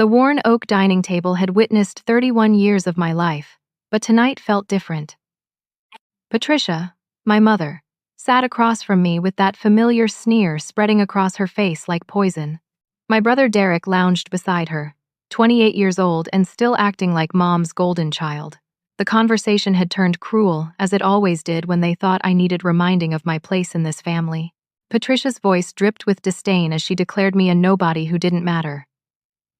The worn oak dining table had witnessed 31 years of my life, but tonight felt different. Patricia, my mother, sat across from me with that familiar sneer spreading across her face like poison. My brother Derek lounged beside her, 28 years old and still acting like mom's golden child. The conversation had turned cruel, as it always did when they thought I needed reminding of my place in this family. Patricia's voice dripped with disdain as she declared me a nobody who didn't matter.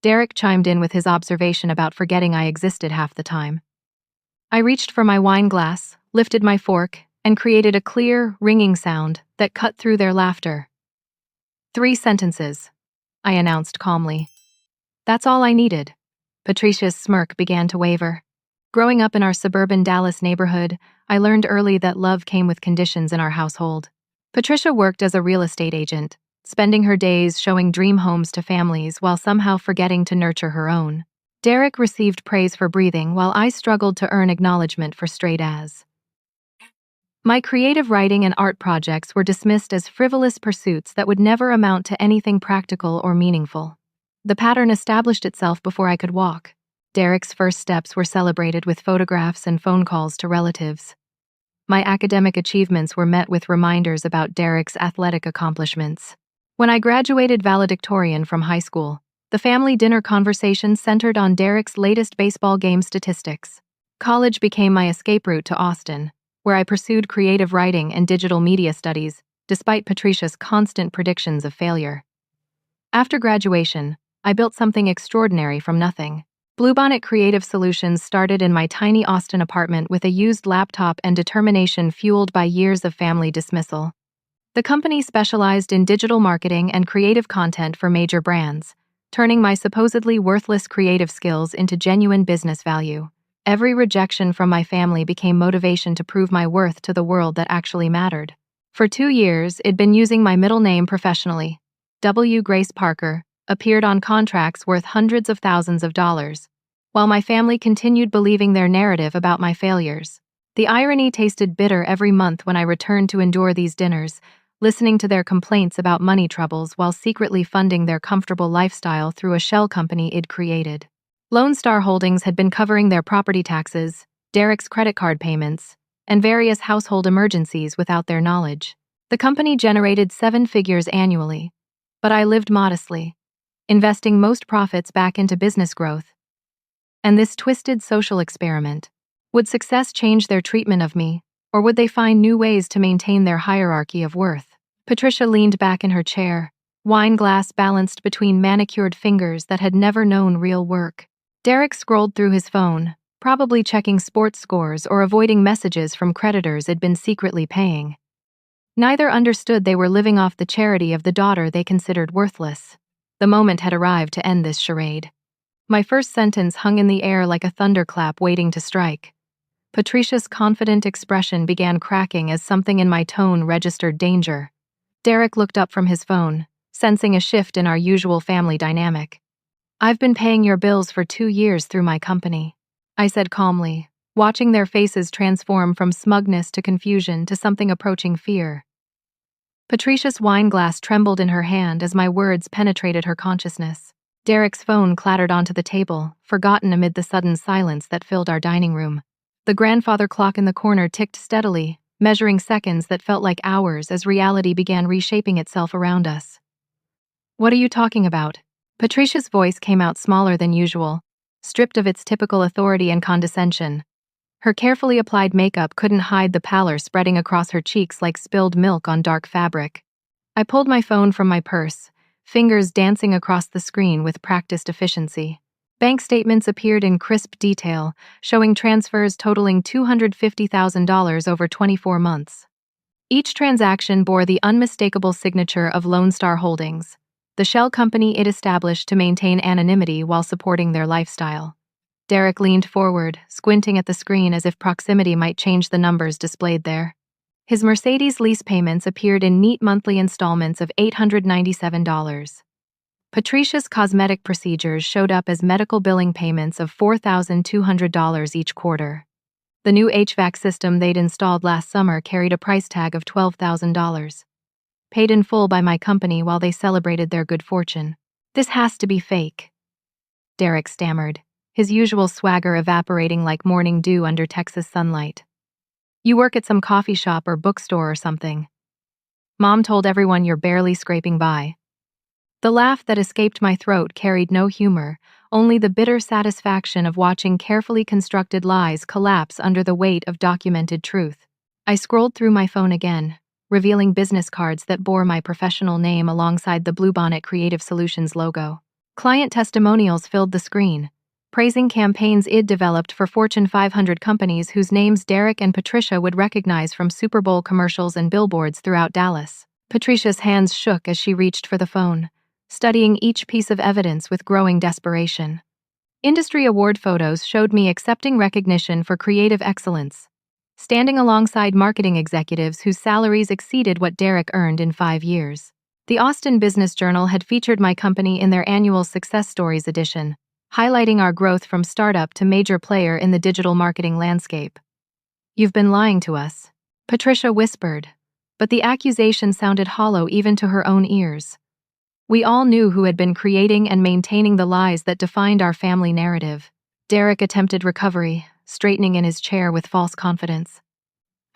Derek chimed in with his observation about forgetting I existed half the time. I reached for my wine glass, lifted my fork, and created a clear, ringing sound that cut through their laughter. 3 sentences, I announced calmly. That's all I needed. Patricia's smirk began to waver. Growing up in our suburban Dallas neighborhood, I learned early that love came with conditions in our household. Patricia worked as a real estate agent, spending her days showing dream homes to families while somehow forgetting to nurture her own. Derek received praise for breathing while I struggled to earn acknowledgement for straight A's. My creative writing and art projects were dismissed as frivolous pursuits that would never amount to anything practical or meaningful. The pattern established itself before I could walk. Derek's first steps were celebrated with photographs and phone calls to relatives. My academic achievements were met with reminders about Derek's athletic accomplishments. When I graduated valedictorian from high school, the family dinner conversation centered on Derek's latest baseball game statistics. College became my escape route to Austin, where I pursued creative writing and digital media studies, despite Patricia's constant predictions of failure. After graduation, I built something extraordinary from nothing. Bluebonnet Creative Solutions started in my tiny Austin apartment with a used laptop and determination fueled by years of family dismissal. The company specialized in digital marketing and creative content for major brands, turning my supposedly worthless creative skills into genuine business value. Every rejection from my family became motivation to prove my worth to the world that actually mattered. For 2 years, I'd been using my middle name professionally. W. Grace Parker appeared on contracts worth hundreds of thousands of dollars, while my family continued believing their narrative about my failures. The irony tasted bitter every month when I returned to endure these dinners, listening to their complaints about money troubles while secretly funding their comfortable lifestyle through a shell company I'd created. Lone Star Holdings had been covering their property taxes, Derek's credit card payments, and various household emergencies without their knowledge. The company generated 7 figures annually, but I lived modestly, investing most profits back into business growth. And this twisted social experiment. Would success change their treatment of me, or would they find new ways to maintain their hierarchy of worth? Patricia leaned back in her chair, wine glass balanced between manicured fingers that had never known real work. Derek scrolled through his phone, probably checking sports scores or avoiding messages from creditors I'd been secretly paying. Neither understood they were living off the charity of the daughter they considered worthless. The moment had arrived to end this charade. My first sentence hung in the air like a thunderclap waiting to strike. Patricia's confident expression began cracking as something in my tone registered danger. Derek looked up from his phone, sensing a shift in our usual family dynamic. I've been paying your bills for 2 years through my company, I said calmly, watching their faces transform from smugness to confusion to something approaching fear. Patricia's wine glass trembled in her hand as my words penetrated her consciousness. Derek's phone clattered onto the table, forgotten amid the sudden silence that filled our dining room. The grandfather clock in the corner ticked steadily, measuring seconds that felt like hours as reality began reshaping itself around us. What are you talking about? Patricia's voice came out smaller than usual, stripped of its typical authority and condescension. Her carefully applied makeup couldn't hide the pallor spreading across her cheeks like spilled milk on dark fabric. I pulled my phone from my purse, fingers dancing across the screen with practiced efficiency. Bank statements appeared in crisp detail, showing transfers totaling $250,000 over 24 months. Each transaction bore the unmistakable signature of Lone Star Holdings, the shell company it established to maintain anonymity while supporting their lifestyle. Derek leaned forward, squinting at the screen as if proximity might change the numbers displayed there. His Mercedes lease payments appeared in neat monthly installments of $897. Patricia's cosmetic procedures showed up as medical billing payments of $4,200 each quarter. The new HVAC system they'd installed last summer carried a price tag of $12,000. Paid in full by my company while they celebrated their good fortune. This has to be fake. Derek stammered, his usual swagger evaporating like morning dew under Texas sunlight. You work at some coffee shop or bookstore or something. Mom told everyone you're barely scraping by. The laugh that escaped my throat carried no humor, only the bitter satisfaction of watching carefully constructed lies collapse under the weight of documented truth. I scrolled through my phone again, revealing business cards that bore my professional name alongside the Bluebonnet Creative Solutions logo. Client testimonials filled the screen, praising campaigns I'd developed for Fortune 500 companies whose names Derek and Patricia would recognize from Super Bowl commercials and billboards throughout Dallas. Patricia's hands shook as she reached for the phone, studying each piece of evidence with growing desperation. Industry award photos showed me accepting recognition for creative excellence, standing alongside marketing executives whose salaries exceeded what Derek earned in 5 years. The Austin Business Journal had featured my company in their annual Success Stories edition, highlighting our growth from startup to major player in the digital marketing landscape. You've been lying to us, Patricia whispered, but the accusation sounded hollow even to her own ears. We all knew who had been creating and maintaining the lies that defined our family narrative. Derek attempted recovery, straightening in his chair with false confidence.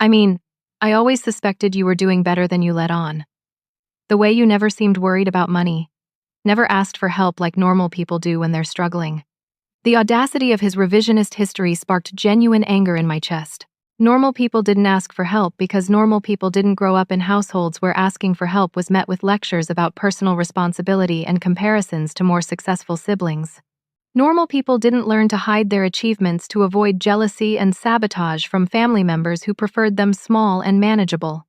I always suspected you were doing better than you let on. The way you never seemed worried about money, never asked for help like normal people do when they're struggling. The audacity of his revisionist history sparked genuine anger in my chest. Normal people didn't ask for help because normal people didn't grow up in households where asking for help was met with lectures about personal responsibility and comparisons to more successful siblings. Normal people didn't learn to hide their achievements to avoid jealousy and sabotage from family members who preferred them small and manageable.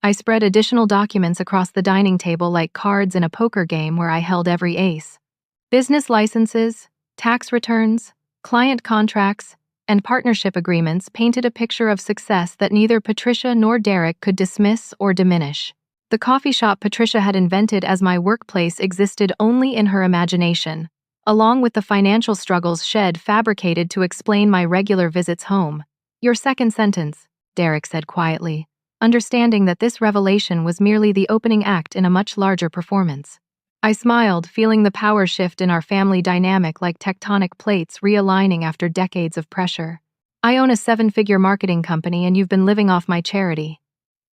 I spread additional documents across the dining table like cards in a poker game where I held every ace. Business licenses, tax returns, client contracts, and partnership agreements painted a picture of success that neither Patricia nor Derek could dismiss or diminish. The coffee shop Patricia had invented as my workplace existed only in her imagination, along with the financial struggles Shed fabricated to explain my regular visits home. Your second sentence, Derek said quietly, understanding that this revelation was merely the opening act in a much larger performance. I smiled, feeling the power shift in our family dynamic like tectonic plates realigning after decades of pressure. I own a 7-figure marketing company and you've been living off my charity.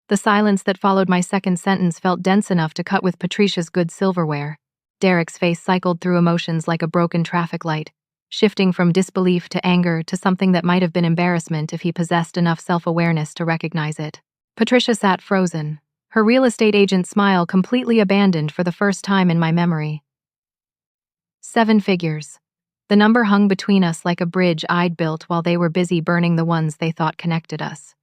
The silence that followed my second sentence felt dense enough to cut with Patricia's good silverware. Derek's face cycled through emotions like a broken traffic light, shifting from disbelief to anger to something that might have been embarrassment if he possessed enough self-awareness to recognize it. Patricia sat frozen, her real estate agent smile completely abandoned for the first time in my memory. 7 figures. The number hung between us like a bridge I'd built while they were busy burning the ones they thought connected us.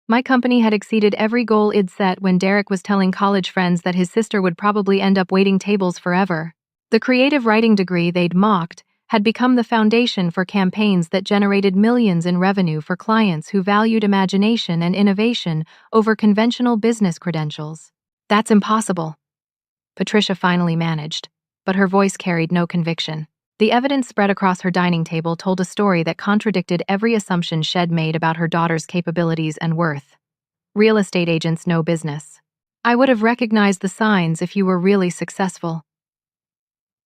My company had exceeded every goal it'd set when Derek was telling college friends that his sister would probably end up waiting tables forever. The creative writing degree they'd mocked had become the foundation for campaigns that generated millions in revenue for clients who valued imagination and innovation over conventional business credentials. That's impossible, Patricia finally managed, but her voice carried no conviction. The evidence spread across her dining table told a story that contradicted every assumption Shed made about her daughter's capabilities and worth. Real estate agents know business. I would have recognized the signs if you were really successful.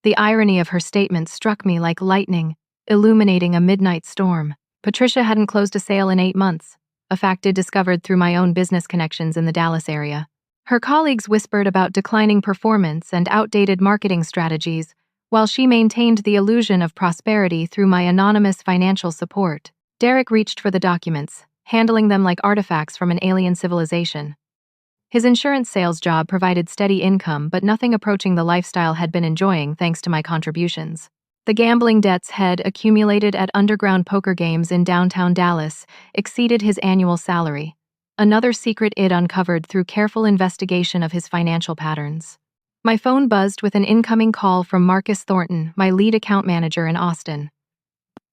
The irony of her statement struck me like lightning, illuminating a midnight storm. Patricia hadn't closed a sale in 8 months, a fact I'd discovered through my own business connections in the Dallas area. Her colleagues whispered about declining performance and outdated marketing strategies, while she maintained the illusion of prosperity through my anonymous financial support. Derek reached for the documents, handling them like artifacts from an alien civilization. His insurance sales job provided steady income, but nothing approaching the lifestyle had been enjoying thanks to my contributions. The gambling debts had accumulated at underground poker games in downtown Dallas exceeded his annual salary, another secret I'd uncovered through careful investigation of his financial patterns. My phone buzzed with an incoming call from Marcus Thornton, my lead account manager in Austin.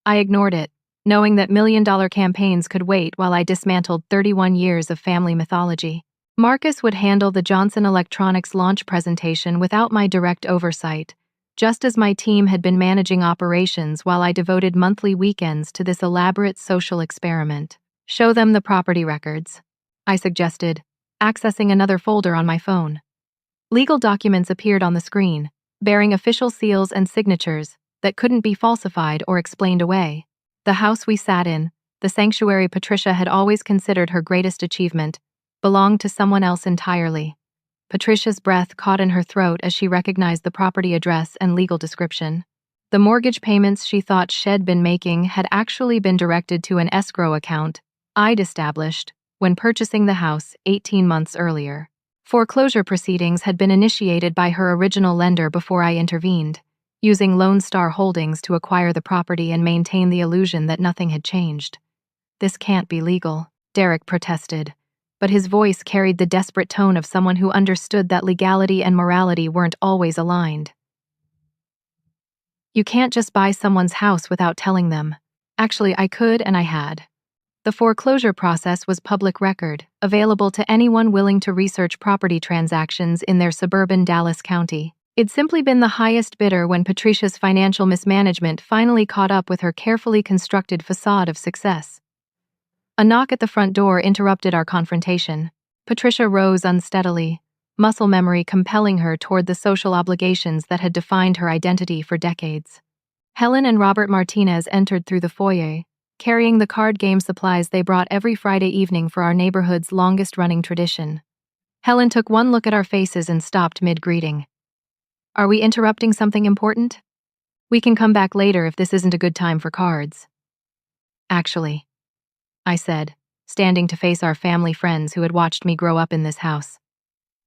I ignored it, knowing that million-dollar campaigns could wait while I dismantled 31 years of family mythology. Marcus would handle the Johnson Electronics launch presentation without my direct oversight, just as my team had been managing operations while I devoted monthly weekends to this elaborate social experiment. Show them the property records, I suggested, accessing another folder on my phone. Legal documents appeared on the screen, bearing official seals and signatures, that couldn't be falsified or explained away. The house we sat in, the sanctuary Patricia had always considered her greatest achievement, belonged to someone else entirely. Patricia's breath caught in her throat as she recognized the property address and legal description. The mortgage payments she thought she'd been making had actually been directed to an escrow account I'd established when purchasing the house 18 months earlier. Foreclosure proceedings had been initiated by her original lender before I intervened, using Lone Star Holdings to acquire the property and maintain the illusion that nothing had changed. "This can't be legal," Derek protested, but his voice carried the desperate tone of someone who understood that legality and morality weren't always aligned. "You can't just buy someone's house without telling them." Actually, I could, and I had. The foreclosure process was public record, available to anyone willing to research property transactions in their suburban Dallas County. It'd simply been the highest bidder when Patricia's financial mismanagement finally caught up with her carefully constructed facade of success. A knock at the front door interrupted our confrontation. Patricia rose unsteadily, muscle memory compelling her toward the social obligations that had defined her identity for decades. Helen and Robert Martinez entered through the foyer, carrying the card game supplies they brought every Friday evening for our neighborhood's longest-running tradition. Helen took one look at our faces and stopped mid-greeting. "Are we interrupting something important? We can come back later if this isn't a good time for cards." "Actually," I said, standing to face our family friends who had watched me grow up in this house.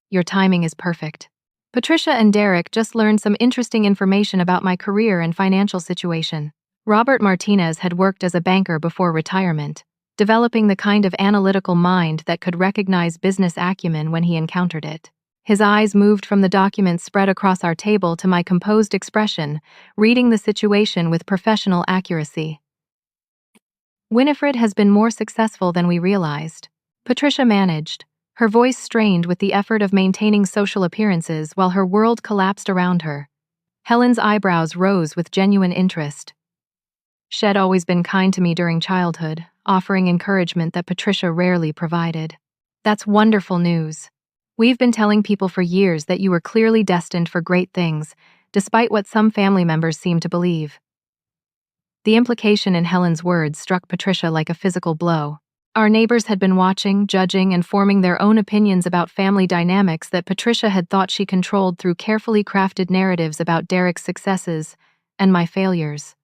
"Your timing is perfect. Patricia and Derek just learned some interesting information about my career and financial situation." Robert Martinez had worked as a banker before retirement, developing the kind of analytical mind that could recognize business acumen when he encountered it. His eyes moved from the documents spread across our table to my composed expression, reading the situation with professional accuracy. "Winifred has been more successful than we realized," Patricia managed, her voice strained with the effort of maintaining social appearances while her world collapsed around her. Helen's eyebrows rose with genuine interest. "She'd always been kind to me during childhood, offering encouragement that Patricia rarely provided." "That's wonderful news. We've been telling people for years that you were clearly destined for great things, despite what some family members seem to believe." The implication in Helen's words struck Patricia like a physical blow. Our neighbors had been watching, judging, and forming their own opinions about family dynamics that Patricia had thought she controlled through carefully crafted narratives about Derek's successes and my failures.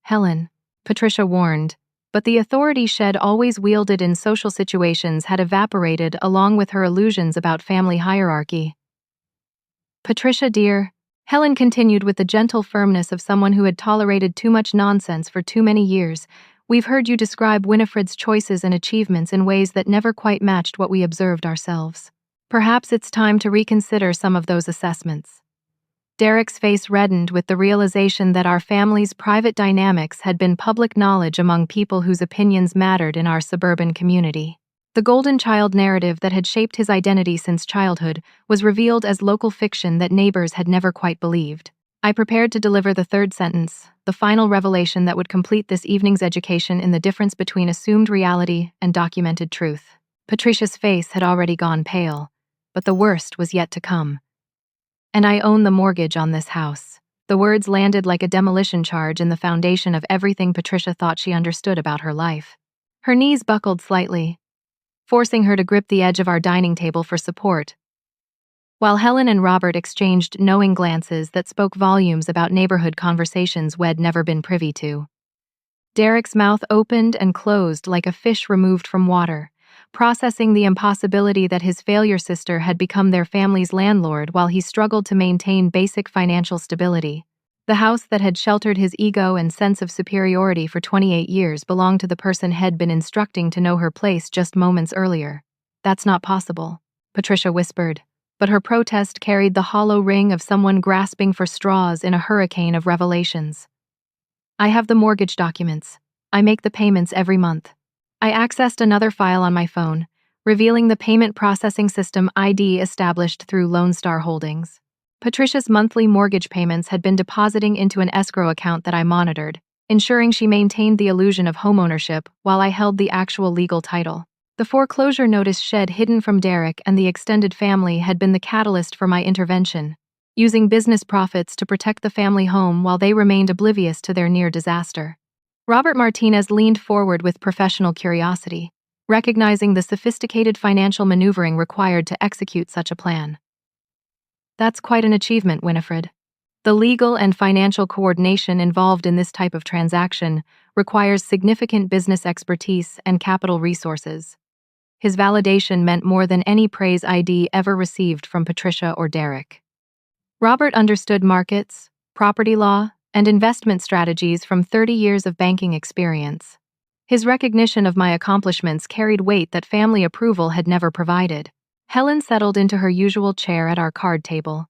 "Helen," Patricia warned, but the authority she'd always wielded in social situations had evaporated along with her illusions about family hierarchy. "Patricia, dear," Helen continued with the gentle firmness of someone who had tolerated too much nonsense for too many years, "we've heard you describe Winifred's choices and achievements in ways that never quite matched what we observed ourselves. Perhaps it's time to reconsider some of those assessments." Derek's face reddened with the realization that our family's private dynamics had been public knowledge among people whose opinions mattered in our suburban community. The golden child narrative that had shaped his identity since childhood was revealed as local fiction that neighbors had never quite believed. I prepared to deliver the third sentence, the final revelation that would complete this evening's education in the difference between assumed reality and documented truth. Patricia's face had already gone pale, but the worst was yet to come. "And I own the mortgage on this house." The words landed like a demolition charge in the foundation of everything Patricia thought she understood about her life. Her knees buckled slightly, forcing her to grip the edge of our dining table for support, while Helen and Robert exchanged knowing glances that spoke volumes about neighborhood conversations we'd never been privy to. Derek's mouth opened and closed like a fish removed from water, processing the impossibility that his failure sister had become their family's landlord while he struggled to maintain basic financial stability. The house that had sheltered his ego and sense of superiority for 28 years belonged to the person he'd been instructing to know her place just moments earlier. "That's not possible," Patricia whispered, but her protest carried the hollow ring of someone grasping for straws in a hurricane of revelations. "I have the mortgage documents. I make the payments every month." I accessed another file on my phone, revealing the payment processing system ID established through Lone Star Holdings. Patricia's monthly mortgage payments had been depositing into an escrow account that I monitored, ensuring she maintained the illusion of homeownership while I held the actual legal title. The foreclosure notice she'd hidden from Derek and the extended family had been the catalyst for my intervention. using business profits to protect the family home while they remained oblivious to their near disaster. Robert Martinez leaned forward with professional curiosity, recognizing the sophisticated financial maneuvering required to execute such a plan. That's quite an achievement, Winifred. The legal and financial coordination involved in this type of transaction requires significant business expertise and capital resources. His validation meant more than any praise ID ever received from Patricia or Derek. Robert understood markets, property law, and investment strategies from 30 years of banking experience. His recognition of my accomplishments carried weight that family approval had never provided. Helen settled into her usual chair at our card table,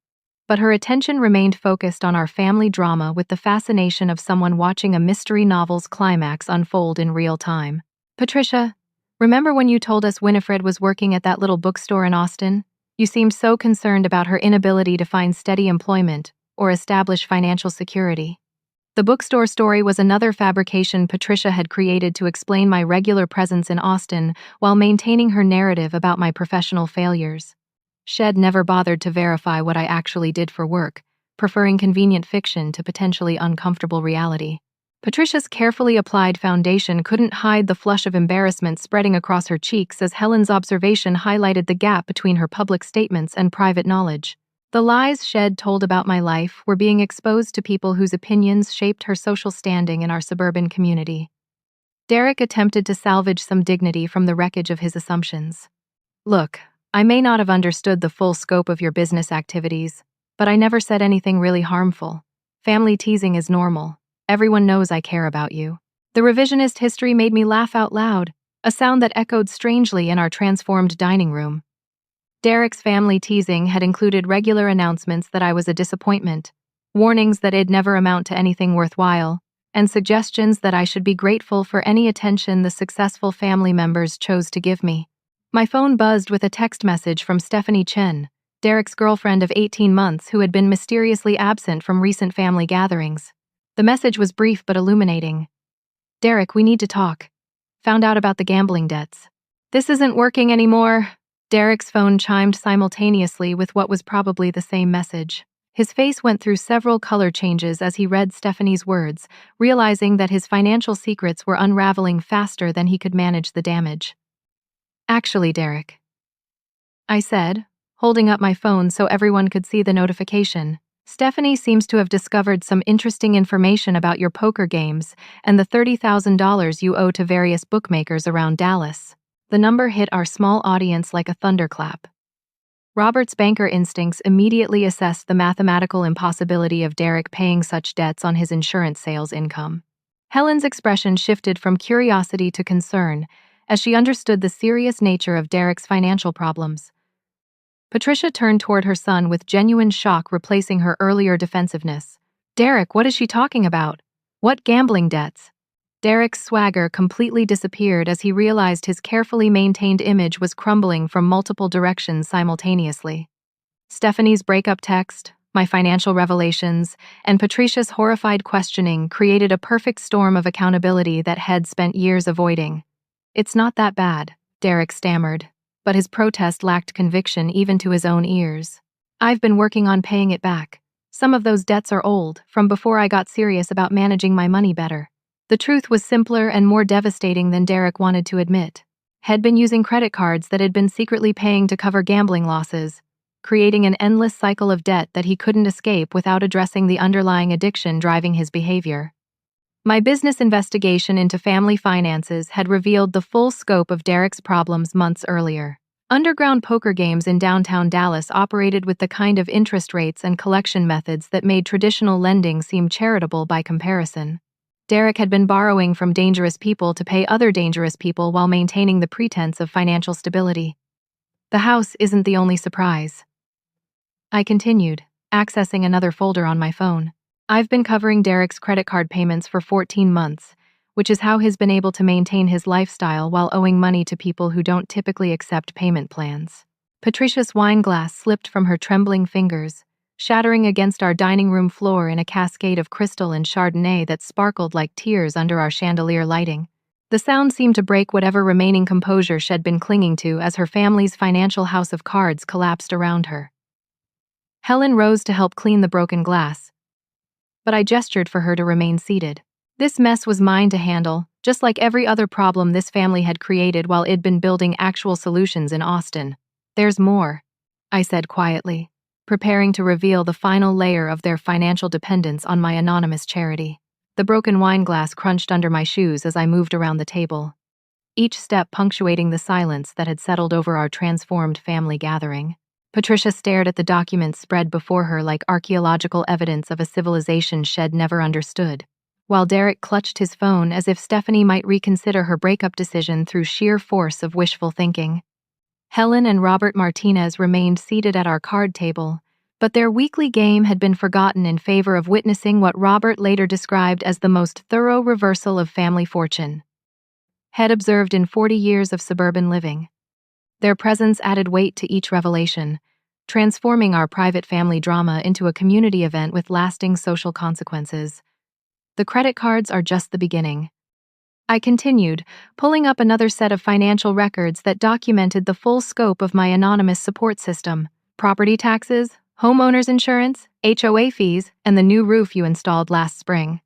but her attention remained focused on our family drama with the fascination of someone watching a mystery novel's climax unfold in real time. Patricia, remember when you told us Winifred was working at that little bookstore in Austin? You seemed so concerned about her inability to find steady employment or establish financial security. The bookstore story was another fabrication Patricia had created to explain my regular presence in Austin while maintaining her narrative about my professional failures. Shed never bothered to verify what I actually did for work, preferring convenient fiction to potentially uncomfortable reality. Patricia's carefully applied foundation couldn't hide the flush of embarrassment spreading across her cheeks as Helen's observation highlighted the gap between her public statements and private knowledge. The lies Shed told about my life were being exposed to people whose opinions shaped her social standing in our suburban community. Derek attempted to salvage some dignity from the wreckage of his assumptions. Look, I may not have understood the full scope of your business activities, but I never said anything really harmful. Family teasing is normal. Everyone knows I care about you. The revisionist history made me laugh out loud, a sound that echoed strangely in our transformed dining room. Derek's family teasing had included regular announcements that I was a disappointment, warnings that it'd never amount to anything worthwhile, and suggestions that I should be grateful for any attention the successful family members chose to give me. My phone buzzed with a text message from Stephanie Chen, Derek's girlfriend of 18 months who had been mysteriously absent from recent family gatherings. The message was brief but illuminating. Derek, we need to talk. Found out about the gambling debts. This isn't working anymore. Derek's phone chimed simultaneously with what was probably the same message. His face went through several color changes as he read Stephanie's words, realizing that his financial secrets were unraveling faster than he could manage the damage. Actually, Derek, I said, holding up my phone so everyone could see the notification, Stephanie seems to have discovered some interesting information about your poker games and the $30,000 you owe to various bookmakers around Dallas. The number hit our small audience like a thunderclap. Robert's banker instincts immediately assessed the mathematical impossibility of Derek paying such debts on his insurance sales income. Helen's expression shifted from curiosity to concern as she understood the serious nature of Derek's financial problems. Patricia turned toward her son with genuine shock replacing her earlier defensiveness. Derek, what is she talking about? What gambling debts? Derek's swagger completely disappeared as he realized his carefully maintained image was crumbling from multiple directions simultaneously. Stephanie's breakup text, my financial revelations, and Patricia's horrified questioning created a perfect storm of accountability that Head spent years avoiding. It's not that bad, Derek stammered, but his protest lacked conviction even to his own ears. I've been working on paying it back. Some of those debts are old, from before I got serious about managing my money better. The truth was simpler and more devastating than Derek wanted to admit. Had been using credit cards that had been secretly paying to cover gambling losses, creating an endless cycle of debt that he couldn't escape without addressing the underlying addiction driving his behavior. My business investigation into family finances had revealed the full scope of Derek's problems months earlier. Underground poker games in downtown Dallas operated with the kind of interest rates and collection methods that made traditional lending seem charitable by comparison. Derek had been borrowing from dangerous people to pay other dangerous people while maintaining the pretense of financial stability. The house isn't the only surprise. I continued, accessing another folder on my phone. I've been covering Derek's credit card payments for 14 months, which is how he's been able to maintain his lifestyle while owing money to people who don't typically accept payment plans. Patricia's wine glass slipped from her trembling fingers, shattering against our dining room floor in a cascade of crystal and Chardonnay that sparkled like tears under our chandelier lighting. The sound seemed to break whatever remaining composure she'd been clinging to as her family's financial house of cards collapsed around her. Helen rose to help clean the broken glass, but I gestured for her to remain seated. This mess was mine to handle, just like every other problem this family had created while it'd been building actual solutions in Austin. There's more, I said quietly, preparing to reveal the final layer of their financial dependence on my anonymous charity. The broken wine glass crunched under my shoes as I moved around the table, each step punctuating the silence that had settled over our transformed family gathering. Patricia stared at the documents spread before her like archaeological evidence of a civilization she'd never understood, while Derek clutched his phone as if Stephanie might reconsider her breakup decision through sheer force of wishful thinking. Helen and Robert Martinez remained seated at our card table, but their weekly game had been forgotten in favor of witnessing what Robert later described as the most thorough reversal of family fortune had observed in 40 years of suburban living. Their presence added weight to each revelation, transforming our private family drama into a community event with lasting social consequences. The credit cards are just the beginning, I continued, pulling up another set of financial records that documented the full scope of my anonymous support system: property taxes, homeowners insurance, HOA fees, and the new roof you installed last spring.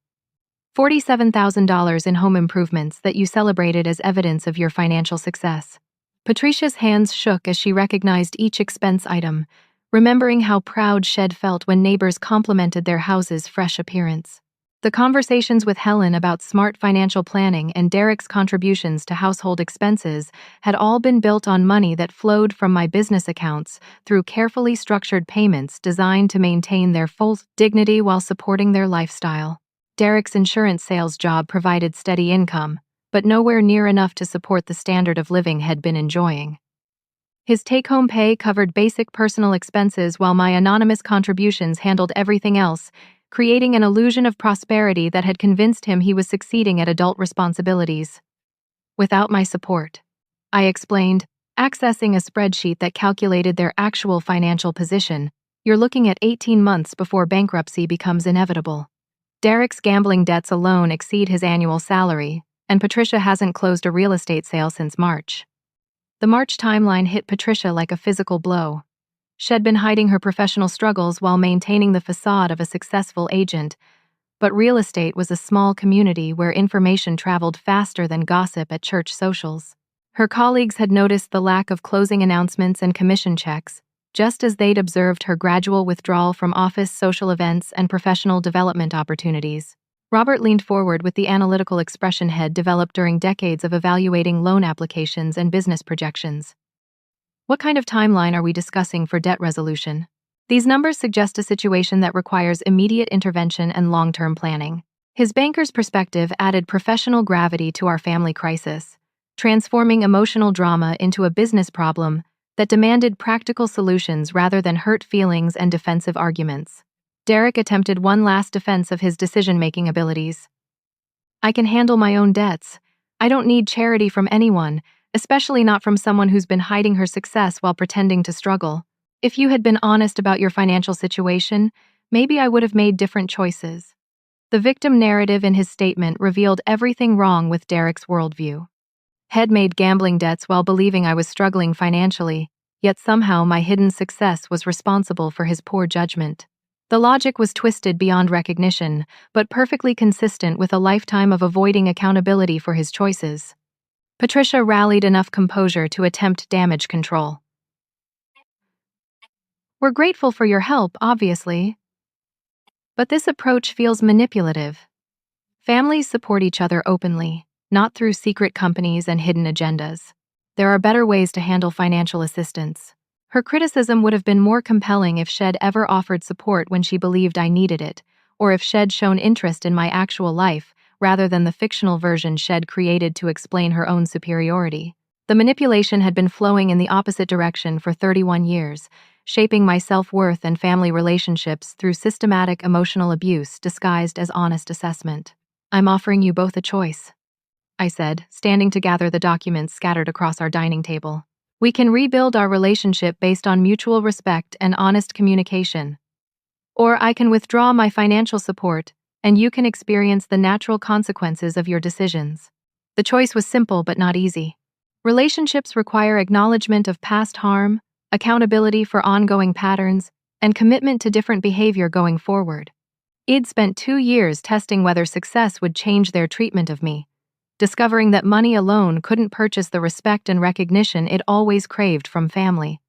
$47,000 in home improvements that you celebrated as evidence of your financial success. Patricia's hands shook as she recognized each expense item, remembering how proud Shed felt when neighbors complimented their house's fresh appearance. The conversations with Helen about smart financial planning and Derek's contributions to household expenses had all been built on money that flowed from my business accounts through carefully structured payments designed to maintain their full dignity while supporting their lifestyle. Derek's insurance sales job provided steady income, but nowhere near enough to support the standard of living he'd been enjoying. His take-home pay covered basic personal expenses while my anonymous contributions handled everything else, creating an illusion of prosperity that had convinced him he was succeeding at adult responsibilities. Without my support, I explained, accessing a spreadsheet that calculated their actual financial position, you're looking at 18 months before bankruptcy becomes inevitable. Derek's gambling debts alone exceed his annual salary, and Patricia hasn't closed a real estate sale since March. The March timeline hit Patricia like a physical blow. She'd been hiding her professional struggles while maintaining the facade of a successful agent, but real estate was a small community where information traveled faster than gossip at church socials. Her colleagues had noticed the lack of closing announcements and commission checks, just as they'd observed her gradual withdrawal from office social events and professional development opportunities. Robert leaned forward with the analytical expression he'd developed during decades of evaluating loan applications and business projections. What kind of timeline are we discussing for debt resolution? These numbers suggest a situation that requires immediate intervention and long-term planning. His banker's perspective added professional gravity to our family crisis, transforming emotional drama into a business problem that demanded practical solutions rather than hurt feelings and defensive arguments. Derek attempted one last defense of his decision-making abilities. I can handle my own debts. I don't need charity from anyone, especially not from someone who's been hiding her success while pretending to struggle. If you had been honest about your financial situation, maybe I would have made different choices. The victim narrative in his statement revealed everything wrong with Derek's worldview. Had made gambling debts while believing I was struggling financially, yet somehow my hidden success was responsible for his poor judgment. The logic was twisted beyond recognition, but perfectly consistent with a lifetime of avoiding accountability for his choices. Patricia rallied enough composure to attempt damage control. We're grateful for your help, obviously, but this approach feels manipulative. Families support each other openly, not through secret companies and hidden agendas. There are better ways to handle financial assistance. Her criticism would have been more compelling if Shed ever offered support when she believed I needed it, or if Shed shown interest in my actual life, rather than the fictional version Shed created to explain her own superiority. The manipulation had been flowing in the opposite direction for 31 years, shaping my self-worth and family relationships through systematic emotional abuse disguised as honest assessment. I'm offering you both a choice, I said, standing to gather the documents scattered across our dining table. We can rebuild our relationship based on mutual respect and honest communication. Or I can withdraw my financial support, and you can experience the natural consequences of your decisions. The choice was simple but not easy. Relationships require acknowledgement of past harm, accountability for ongoing patterns, and commitment to different behavior going forward. I'd spent 2 years testing whether success would change their treatment of me, discovering that money alone couldn't purchase the respect and recognition it always craved from family.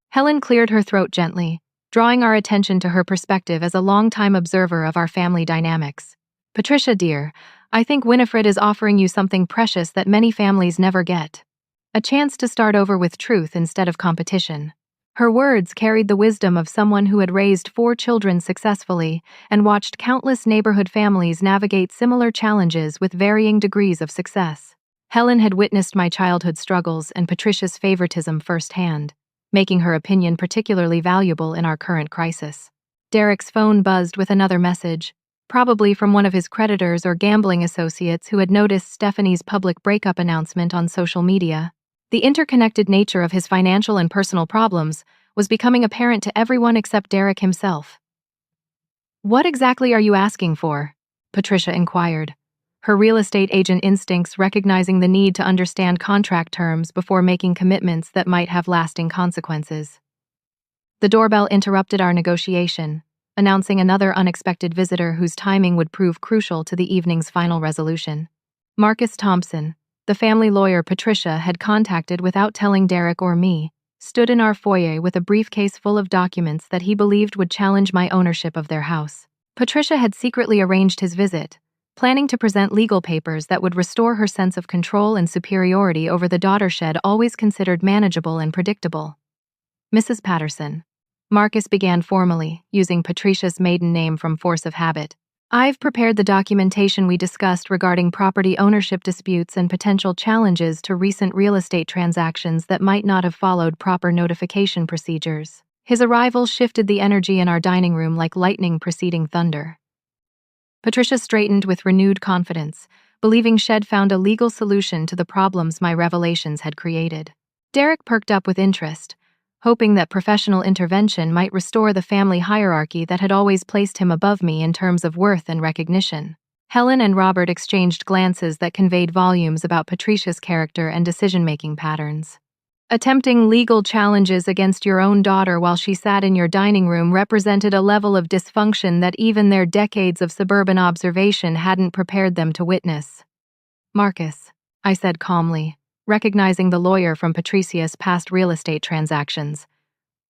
Helen cleared her throat gently, drawing our attention to her perspective as a longtime observer of our family dynamics. Patricia, dear, I think Winifred is offering you something precious that many families never get. A chance to start over with truth instead of competition. Her words carried the wisdom of someone who had raised 4 children successfully and watched countless neighborhood families navigate similar challenges with varying degrees of success. Helen had witnessed my childhood struggles and Patricia's favoritism firsthand, making her opinion particularly valuable in our current crisis. Derek's phone buzzed with another message, probably from one of his creditors or gambling associates who had noticed Stephanie's public breakup announcement on social media. The interconnected nature of his financial and personal problems was becoming apparent to everyone except Derek himself. "What exactly are you asking for?" Patricia inquired, her real estate agent instincts recognizing the need to understand contract terms before making commitments that might have lasting consequences. The doorbell interrupted our negotiation, announcing another unexpected visitor whose timing would prove crucial to the evening's final resolution. Marcus Thompson, the family lawyer Patricia had contacted without telling Derek or me, stood in our foyer with a briefcase full of documents that he believed would challenge my ownership of their house. Patricia had secretly arranged his visit, planning to present legal papers that would restore her sense of control and superiority over the daughter shed always considered manageable and predictable. "Mrs. Patterson," Marcus began formally, using Patricia's maiden name from force of habit. "I've prepared the documentation we discussed regarding property ownership disputes and potential challenges to recent real estate transactions that might not have followed proper notification procedures." His arrival shifted the energy in our dining room like lightning preceding thunder. Patricia straightened with renewed confidence, believing she'd found a legal solution to the problems my revelations had created. Derek perked up with interest, hoping that professional intervention might restore the family hierarchy that had always placed him above me in terms of worth and recognition. Helen and Robert exchanged glances that conveyed volumes about Patricia's character and decision-making patterns. Attempting legal challenges against your own daughter while she sat in your dining room represented a level of dysfunction that even their decades of suburban observation hadn't prepared them to witness. "Marcus," I said calmly, recognizing the lawyer from Patricia's past real estate transactions,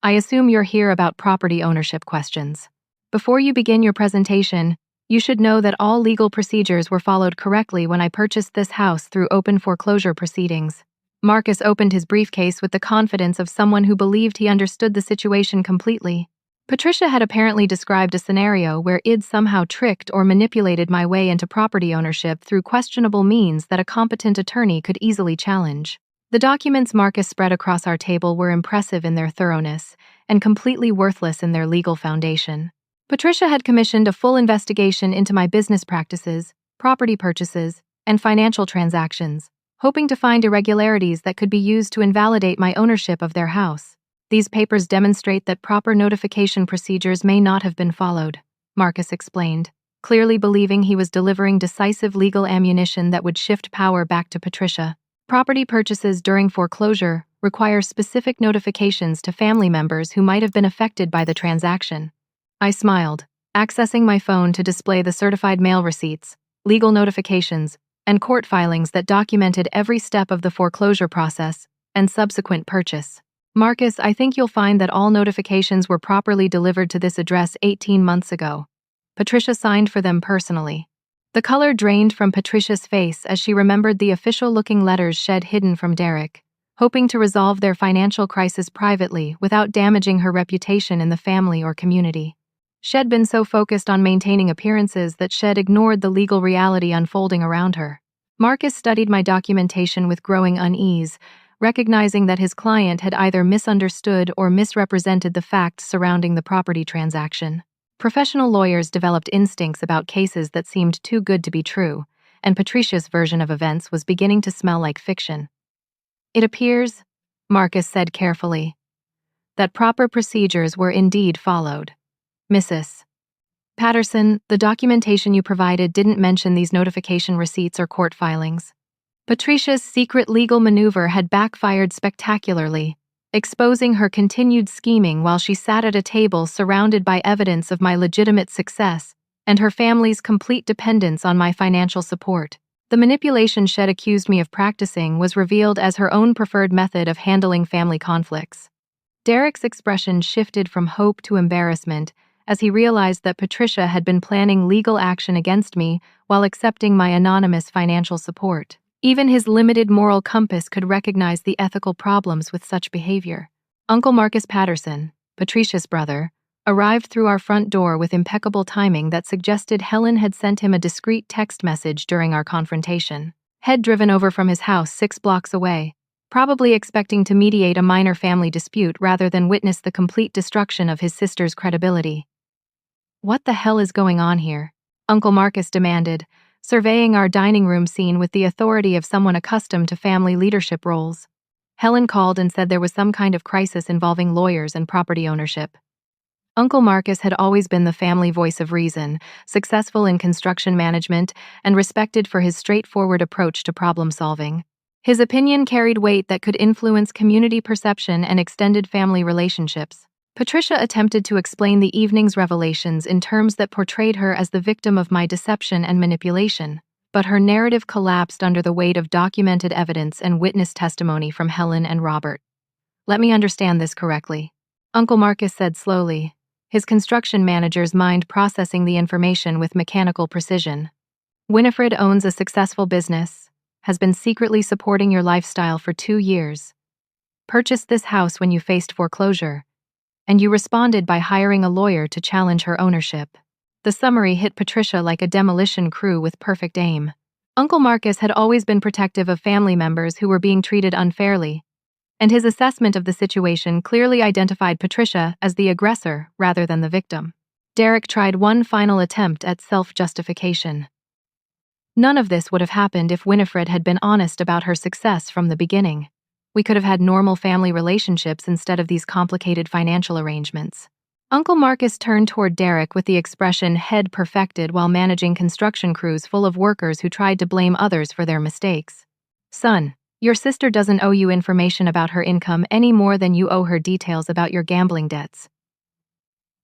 "I assume you're here about property ownership questions. Before you begin your presentation, you should know that all legal procedures were followed correctly when I purchased this house through open foreclosure proceedings." Marcus opened his briefcase with the confidence of someone who believed he understood the situation completely. Patricia had apparently described a scenario where I'd somehow tricked or manipulated my way into property ownership through questionable means that a competent attorney could easily challenge. The documents Marcus spread across our table were impressive in their thoroughness and completely worthless in their legal foundation. Patricia had commissioned a full investigation into my business practices, property purchases, and financial transactions, hoping to find irregularities that could be used to invalidate my ownership of their house. "These papers demonstrate that proper notification procedures may not have been followed," Marcus explained, clearly believing he was delivering decisive legal ammunition that would shift power back to Patricia. "Property purchases during foreclosure require specific notifications to family members who might have been affected by the transaction." I smiled, accessing my phone to display the certified mail receipts, legal notifications, and court filings that documented every step of the foreclosure process and subsequent purchase. "Marcus, I think you'll find that all notifications were properly delivered to this address 18 months ago. Patricia signed for them personally." The color drained from Patricia's face as she remembered the official-looking letters she'd hidden from Derek, hoping to resolve their financial crisis privately without damaging her reputation in the family or community. She'd been so focused on maintaining appearances that she'd ignored the legal reality unfolding around her. Marcus studied my documentation with growing unease, recognizing that his client had either misunderstood or misrepresented the facts surrounding the property transaction. Professional lawyers developed instincts about cases that seemed too good to be true, and Patricia's version of events was beginning to smell like fiction. "It appears," Marcus said carefully, "that proper procedures were indeed followed. Mrs. Patterson, the documentation you provided didn't mention these notification receipts or court filings." Patricia's secret legal maneuver had backfired spectacularly, exposing her continued scheming while she sat at a table surrounded by evidence of my legitimate success and her family's complete dependence on my financial support. The manipulation Shed accused me of practicing was revealed as her own preferred method of handling family conflicts. Derek's expression shifted from hope to embarrassment as he realized that Patricia had been planning legal action against me while accepting my anonymous financial support. Even his limited moral compass could recognize the ethical problems with such behavior. Uncle Marcus Patterson, Patricia's brother, arrived through our front door with impeccable timing that suggested Helen had sent him a discreet text message during our confrontation. Had driven over from his house 6 blocks away, probably expecting to mediate a minor family dispute rather than witness the complete destruction of his sister's credibility. "What the hell is going on here?" Uncle Marcus demanded, surveying our dining room scene with the authority of someone accustomed to family leadership roles. Helen called and said there was some kind of crisis involving lawyers and property ownership. Uncle Marcus had always been the family voice of reason, successful in construction management, and respected for his straightforward approach to problem solving. His opinion carried weight that could influence community perception and extended family relationships. Patricia attempted to explain the evening's revelations in terms that portrayed her as the victim of my deception and manipulation, but her narrative collapsed under the weight of documented evidence and witness testimony from Helen and Robert. "Let me understand this correctly," Uncle Marcus said slowly, his construction manager's mind processing the information with mechanical precision. "Winifred owns a successful business, has been secretly supporting your lifestyle for 2 years, purchased this house when you faced foreclosure, and you responded by hiring a lawyer to challenge her ownership." The summary hit Patricia like a demolition crew with perfect aim. Uncle Marcus had always been protective of family members who were being treated unfairly, and his assessment of the situation clearly identified Patricia as the aggressor rather than the victim. Derek tried one final attempt at self-justification. "None of this would have happened if Winifred had been honest about her success from the beginning. We could have had normal family relationships instead of these complicated financial arrangements." Uncle Marcus turned toward Derek with the expression "head perfected" while managing construction crews full of workers who tried to blame others for their mistakes. "Son, your sister doesn't owe you information about her income any more than you owe her details about your gambling debts.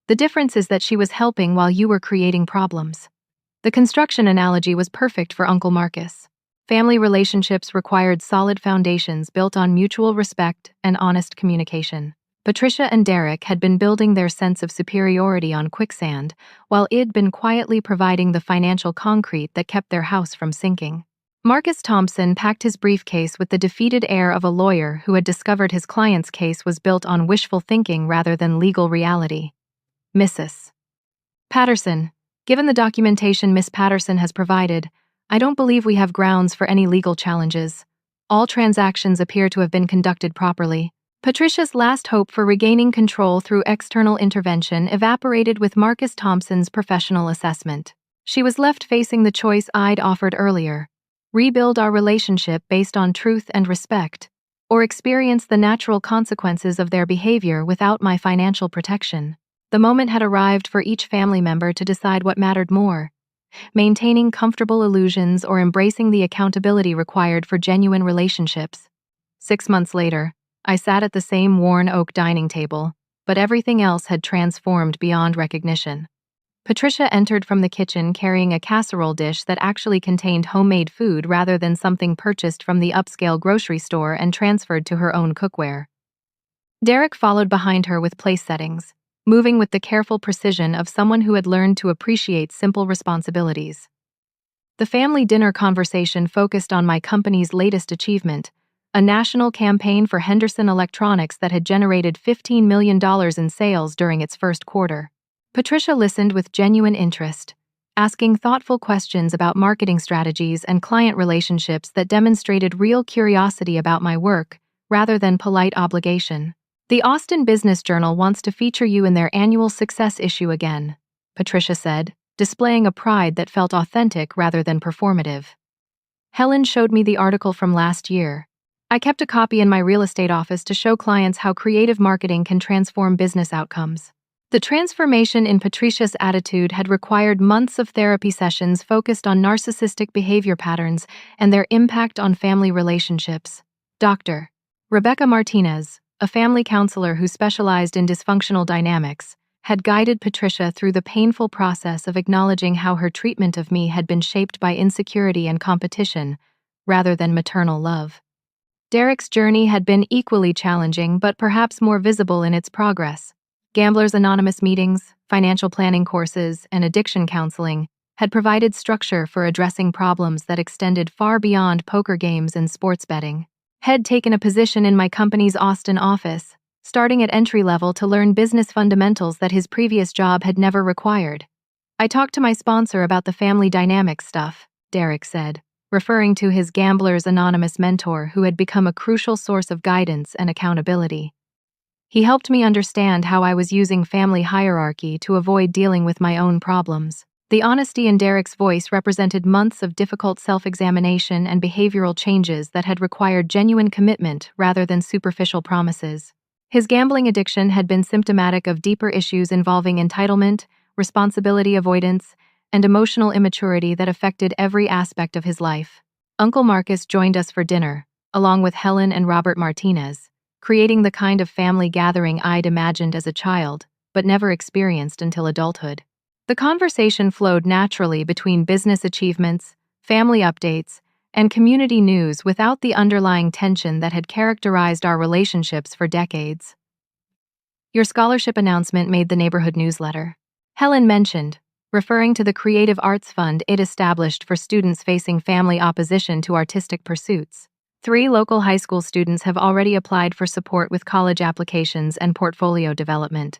The difference is that she was helping while you were creating problems." The construction analogy was perfect for Uncle Marcus. Family relationships required solid foundations built on mutual respect and honest communication. Patricia and Derek had been building their sense of superiority on quicksand, while I'd been quietly providing the financial concrete that kept their house from sinking. Marcus Thompson packed his briefcase with the defeated air of a lawyer who had discovered his client's case was built on wishful thinking rather than legal reality. "Mrs. Patterson, given the documentation Miss Patterson has provided, I don't believe we have grounds for any legal challenges. All transactions appear to have been conducted properly." Patricia's last hope for regaining control through external intervention evaporated with Marcus Thompson's professional assessment. She was left facing the choice I'd offered earlier: rebuild our relationship based on truth and respect, or experience the natural consequences of their behavior without my financial protection. The moment had arrived for each family member to decide what mattered more: maintaining comfortable illusions or embracing the accountability required for genuine relationships. 6 months later, I sat at the same worn oak dining table, but everything else had transformed beyond recognition. Patricia entered from the kitchen carrying a casserole dish that actually contained homemade food rather than something purchased from the upscale grocery store and transferred to her own cookware. Derek followed behind her with place settings, moving with the careful precision of someone who had learned to appreciate simple responsibilities. The family dinner conversation focused on my company's latest achievement, a national campaign for Henderson Electronics that had generated $15 million in sales during its first quarter. Patricia listened with genuine interest, asking thoughtful questions about marketing strategies and client relationships that demonstrated real curiosity about my work, rather than polite obligation. "The Austin Business Journal wants to feature you in their annual success issue again," Patricia said, displaying a pride that felt authentic rather than performative. Helen showed me the article from last year. I kept a copy in my real estate office to show clients how creative marketing can transform business outcomes. The transformation in Patricia's attitude had required months of therapy sessions focused on narcissistic behavior patterns and their impact on family relationships. Dr. Rebecca Martinez, a family counselor who specialized in dysfunctional dynamics, had guided Patricia through the painful process of acknowledging how her treatment of me had been shaped by insecurity and competition, rather than maternal love. Derek's journey had been equally challenging but perhaps more visible in its progress. Gamblers Anonymous meetings, financial planning courses, and addiction counseling had provided structure for addressing problems that extended far beyond poker games and sports betting. Had taken a position in my company's Austin office, starting at entry level to learn business fundamentals that his previous job had never required. I talked to my sponsor about the family dynamic stuff, Derek said, referring to his Gamblers Anonymous mentor who had become a crucial source of guidance and accountability. He helped me understand how I was using family hierarchy to avoid dealing with my own problems. The honesty in Derek's voice represented months of difficult self-examination and behavioral changes that had required genuine commitment rather than superficial promises. His gambling addiction had been symptomatic of deeper issues involving entitlement, responsibility avoidance, and emotional immaturity that affected every aspect of his life. Uncle Marcus joined us for dinner, along with Helen and Robert Martinez, creating the kind of family gathering I'd imagined as a child, but never experienced until adulthood. The conversation flowed naturally between business achievements, family updates, and community news without the underlying tension that had characterized our relationships for decades. Your scholarship announcement made the neighborhood newsletter, Helen mentioned, referring to the Creative Arts Fund it established for students facing family opposition to artistic pursuits. 3 local high school students have already applied for support with college applications and portfolio development.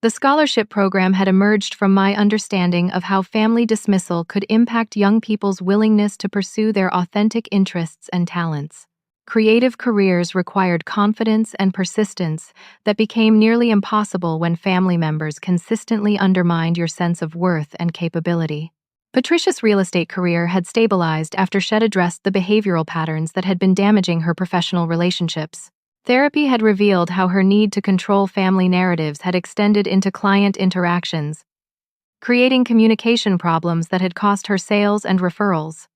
The scholarship program had emerged from my understanding of how family dismissal could impact young people's willingness to pursue their authentic interests and talents. Creative careers required confidence and persistence that became nearly impossible when family members consistently undermined your sense of worth and capability. Patricia's real estate career had stabilized after she had addressed the behavioral patterns that had been damaging her professional relationships. Therapy had revealed how her need to control family narratives had extended into client interactions, creating communication problems that had cost her sales and referrals.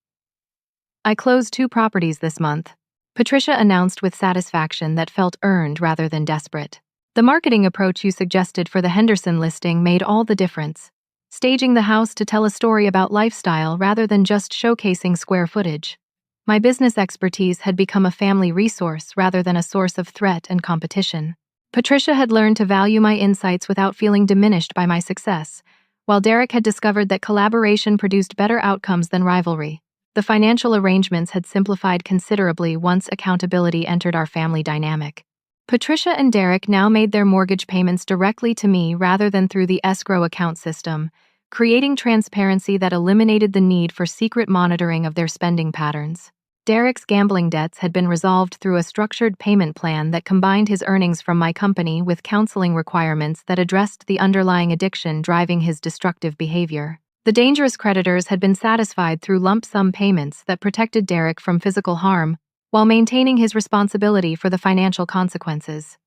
I closed 2 properties this month, Patricia announced with satisfaction that felt earned rather than desperate. The marketing approach you suggested for the Henderson listing made all the difference, staging the house to tell a story about lifestyle rather than just showcasing square footage. My business expertise had become a family resource rather than a source of threat and competition. Patricia had learned to value my insights without feeling diminished by my success, while Derek had discovered that collaboration produced better outcomes than rivalry. The financial arrangements had simplified considerably once accountability entered our family dynamic. Patricia and Derek now made their mortgage payments directly to me rather than through the escrow account system, creating transparency that eliminated the need for secret monitoring of their spending patterns. Derek's gambling debts had been resolved through a structured payment plan that combined his earnings from my company with counseling requirements that addressed the underlying addiction driving his destructive behavior. The dangerous creditors had been satisfied through lump sum payments that protected Derek from physical harm, while maintaining his responsibility for the financial consequences.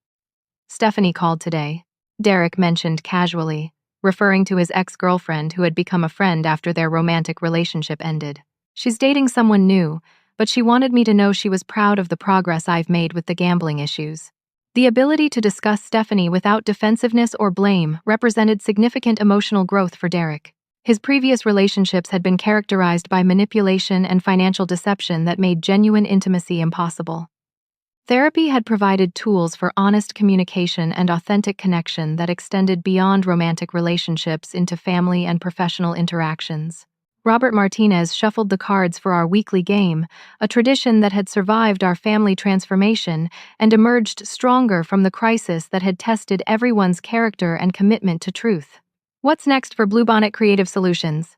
Stephanie called today, Derek mentioned casually, referring to his ex-girlfriend who had become a friend after their romantic relationship ended. She's dating someone new, but she wanted me to know she was proud of the progress I've made with the gambling issues. The ability to discuss Stephanie without defensiveness or blame represented significant emotional growth for Derek. His previous relationships had been characterized by manipulation and financial deception that made genuine intimacy impossible. Therapy had provided tools for honest communication and authentic connection that extended beyond romantic relationships into family and professional interactions. Robert Martinez shuffled the cards for our weekly game, a tradition that had survived our family transformation and emerged stronger from the crisis that had tested everyone's character and commitment to truth. "What's next for Bluebonnet Creative Solutions?"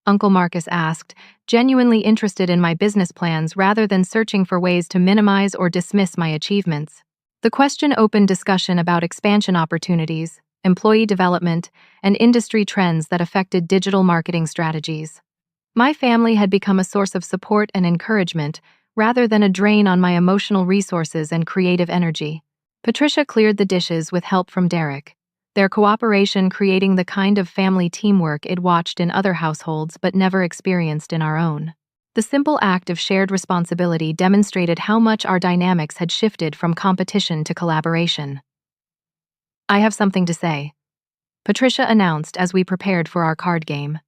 Uncle Marcus asked, genuinely interested in my business plans rather than searching for ways to minimize or dismiss my achievements. The question opened discussion about expansion opportunities, employee development, and industry trends that affected digital marketing strategies. My family had become a source of support and encouragement rather than a drain on my emotional resources and creative energy. Patricia cleared the dishes with help from Derek, their cooperation creating the kind of family teamwork it watched in other households but never experienced in our own. The simple act of shared responsibility demonstrated how much our dynamics had shifted from competition to collaboration. "I have something to say," Patricia announced as we prepared for our card game.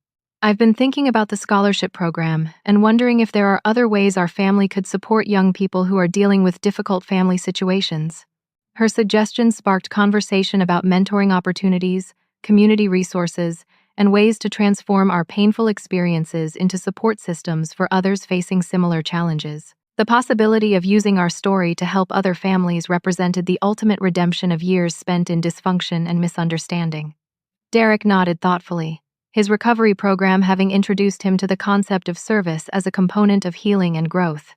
"I've been thinking about the scholarship program and wondering if there are other ways our family could support young people who are dealing with difficult family situations." Her suggestion sparked conversation about mentoring opportunities, community resources, and ways to transform our painful experiences into support systems for others facing similar challenges. The possibility of using our story to help other families represented the ultimate redemption of years spent in dysfunction and misunderstanding. Derek nodded thoughtfully, his recovery program having introduced him to the concept of service as a component of healing and growth.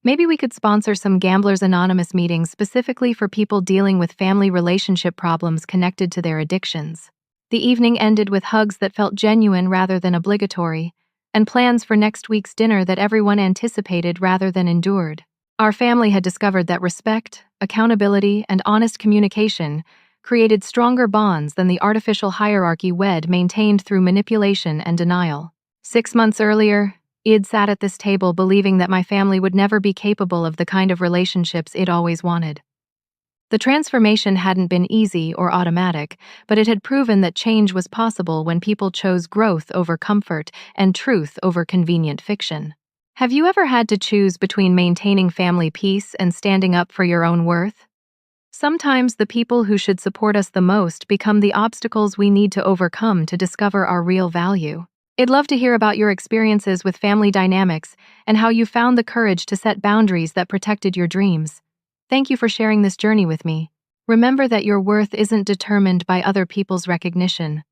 "Maybe we could sponsor some Gamblers Anonymous meetings specifically for people dealing with family relationship problems connected to their addictions." The evening ended with hugs that felt genuine rather than obligatory, and plans for next week's dinner that everyone anticipated rather than endured. Our family had discovered that respect, accountability, and honest communication created stronger bonds than the artificial hierarchy WED maintained through manipulation and denial. 6 months earlier, Id sat at this table believing that my family would never be capable of the kind of relationships it always wanted. The transformation hadn't been easy or automatic, but it had proven that change was possible when people chose growth over comfort and truth over convenient fiction. Have you ever had to choose between maintaining family peace and standing up for your own worth? Sometimes the people who should support us the most become the obstacles we need to overcome to discover our real value. I'd love to hear about your experiences with family dynamics and how you found the courage to set boundaries that protected your dreams. Thank you for sharing this journey with me. Remember that your worth isn't determined by other people's recognition,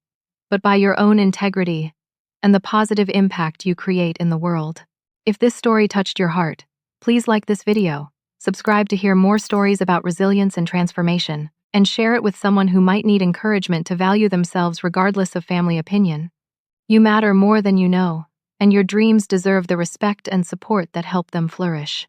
but by your own integrity and the positive impact you create in the world. If this story touched your heart, please like this video, subscribe to hear more stories about resilience and transformation, and share it with someone who might need encouragement to value themselves regardless of family opinion. You matter more than you know, and your dreams deserve the respect and support that help them flourish.